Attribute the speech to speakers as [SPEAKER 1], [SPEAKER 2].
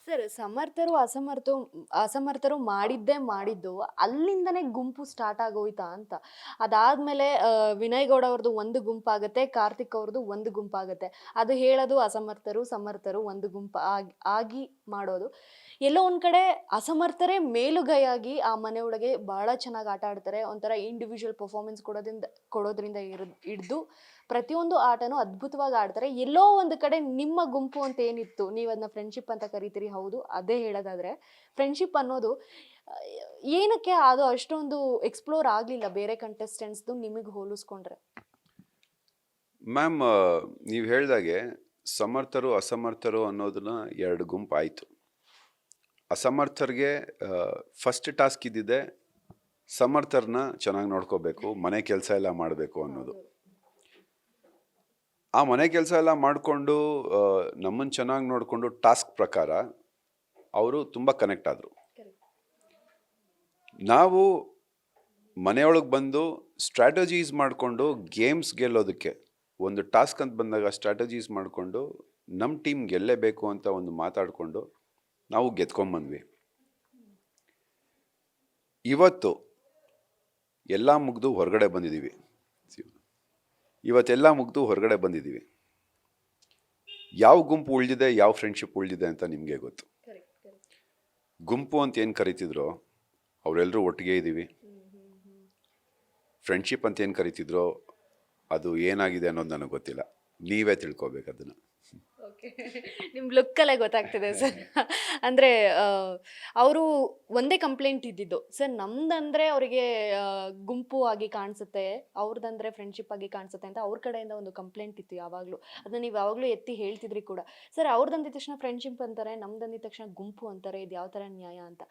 [SPEAKER 1] Sir ಅಸಮರ್ಥರು ಮಾಡಿದ್ದು ಅಲ್ಲಿಂದನೇ ಗುಂಪು ಸ್ಟಾರ್ಟ್ ಆಗೋಯ್ತಾ ಅಂತ. ಅದಾದ್ಮೇಲೆ ವಿನಯ್ ಗೌಡ ಅವ್ರದ್ದು ಒಂದು ಗುಂಪಾಗತ್ತೆ, ಕಾರ್ತಿಕ್ ಅವ್ರದ್ದು ಒಂದು ಗುಂಪಾಗತ್ತೆ. ಅದು ಹೇಳೋದು ಅಸಮರ್ಥರು ಸಮರ್ಥರು ಒಂದು ಗುಂಪು ಆಗಿ ಮಾಡೋದು. ಎಲ್ಲೋ ಒಂದ್ ಕಡೆ ಅಸಮರ್ಥರೇ ಮೇಲುಗೈಯಾಗಿ ಆ ಮನೆ ಒಳಗೆ ಬಹಳ ಚೆನ್ನಾಗಿ ಆಟ ಆಡ್ತಾರೆ. ಒಂಥರ ಇಂಡಿವಿಜುವಲ್ ಪರ್ಫಾರ್ಮೆನ್ಸ್ ಕೊಡೋದ್ರಿಂದ ಹಿಡ್ದು ಪ್ರತಿಯೊಂದು ಆಟನೂ ಅದ್ಭುತವಾಗಿ ಆಡ್ತಾರೆ. ಎಲ್ಲೋ ಒಂದು ಕಡೆ ನಿಮ್ಮ ಗುಂಪು ಅಂತ ಏನಿತ್ತು, ನೀವು ಅದನ್ನ ಫ್ರೆಂಡ್ಶಿಪ್ ಅಂತ ಕರಿತೀರಿ, ಹೌದು. ಅದೇ ಹೇಳೋದಾದ್ರೆ ಫ್ರೆಂಡ್ಶಿಪ್ ಅನ್ನೋದು ಆ, ಏನಕ್ಕೆ ಅದು ಅಷ್ಟೊಂದು ಎಕ್ಸ್ಪ್ಲೋರ್ ಆಗ್ಲಿಲ್ಲ ಬೇರೆ ಕಂಟೆಸ್ಟೆಂಟ್ಸ್ದು ನಿಮಗೆ ಹೋಲಿಸ್ಕೊಂಡ್ರೆ?
[SPEAKER 2] ಮ್ಯಾಮ್, ನೀವು ಹೇಳ್ದಾಗೆ ಸಮರ್ಥರು ಅಸಮರ್ಥರು ಅನ್ನೋದನ್ನ ಎರಡು ಗುಂಪು ಆಯಿತು. ಅಸಮರ್ಥರಿಗೆ ಫಸ್ಟ್ ಟಾಸ್ಕ್ ಇದ್ದಿದೆ ಸಮರ್ಥರನ್ನ ಚೆನ್ನಾಗಿ ನೋಡ್ಕೋಬೇಕು, ಮನೆ ಕೆಲಸ ಎಲ್ಲ ಮಾಡಬೇಕು ಅನ್ನೋದು. ಆ ಮನೆ ಕೆಲಸ ಎಲ್ಲ ಮಾಡಿಕೊಂಡು ನಮ್ಮನ್ನು ಚೆನ್ನಾಗಿ ನೋಡಿಕೊಂಡು ಟಾಸ್ಕ್ ಪ್ರಕಾರ ಅವರು ತುಂಬ ಕನೆಕ್ಟ್ ಆದರು. ನಾವು ಮನೆಯೊಳಗೆ ಬಂದು ಸ್ಟ್ರಾಟಜೀಸ್ ಮಾಡಿಕೊಂಡು ಗೇಮ್ಸ್ ಗೆಲ್ಲೋದಕ್ಕೆ ಒಂದು ಟಾಸ್ಕ್ ಅಂತ ಬಂದಾಗ ಸ್ಟ್ರಾಟಜೀಸ್ ಮಾಡಿಕೊಂಡು ನಮ್ಮ ಟೀಮ್ ಗೆಲ್ಲೇಬೇಕು ಅಂತ ಒಂದು ಮಾತಾಡಿಕೊಂಡು ನಾವು ಗೆದ್ಕೊಂಬಂದ್ವಿ. ಇವತ್ತು ಎಲ್ಲ ಮುಗಿದು ಹೊರಗಡೆ ಬಂದಿದ್ದೀವಿ. ಯಾವ ಗುಂಪು ಉಳಿದಿದೆ, ಯಾವ ಫ್ರೆಂಡ್ಶಿಪ್ ಉಳಿದಿದೆ ಅಂತ ನಿಮಗೆ ಗೊತ್ತು. ಗುಂಪು ಅಂತ ಏನು ಕರಿತಿದ್ರೋ ಅವರೆಲ್ಲರೂ ಒಟ್ಟಿಗೆ ಇದ್ದೀವಿ. ಫ್ರೆಂಡ್ಶಿಪ್ ಅಂತ ಏನು ಕರಿತಿದ್ರೋ ಅದು ಏನಾಗಿದೆ ಅನ್ನೋದು ನನಗೆ ಗೊತ್ತಿಲ್ಲ, ನೀವೇ ತಿಳ್ಕೊಬೇಕು ಅದನ್ನು.
[SPEAKER 1] ನಿಮ್ ಲುಕ್ಕಲ್ಲೇ ಗೊತ್ತಾಗ್ತಿದೆ ಸರ್. ಅಂದ್ರೆ ಅವರು ಒಂದೇ ಕಂಪ್ಲೇಂಟ್ ಇದ್ದಿದ್ದು ಸರ್, ನಮ್ದಂದ್ರೆ ಅವರಿಗೆ ಗುಂಪು ಆಗಿ ಕಾಣಿಸುತ್ತೆ, ಅವ್ರದಂದ್ರೆ ಫ್ರೆಂಡ್ಶಿಪ್ ಆಗಿ ಕಾಣಿಸುತ್ತೆ ಅಂತ ಅವ್ರ ಕಡೆಯಿಂದ ಒಂದು ಕಂಪ್ಲೇಂಟ್ ಇತ್ತು ಯಾವಾಗ್ಲೂ. ಅದನ್ನ ನೀವು ಯಾವಾಗ್ಲೂ ಎತ್ತಿ ಹೇಳ್ತಿದ್ರಿ ಕೂಡ. ಸರ್ ಅವ್ರದಂದಿದ ತಕ್ಷಣ ಫ್ರೆಂಡ್ಶಿಪ್ ಅಂತಾರೆ, ನಮ್ದಂದಿದ ತಕ್ಷಣ ಗುಂಪು ಅಂತಾರೆ, ಇದು ಯಾವ ತರ ನ್ಯಾಯ ಅಂತ.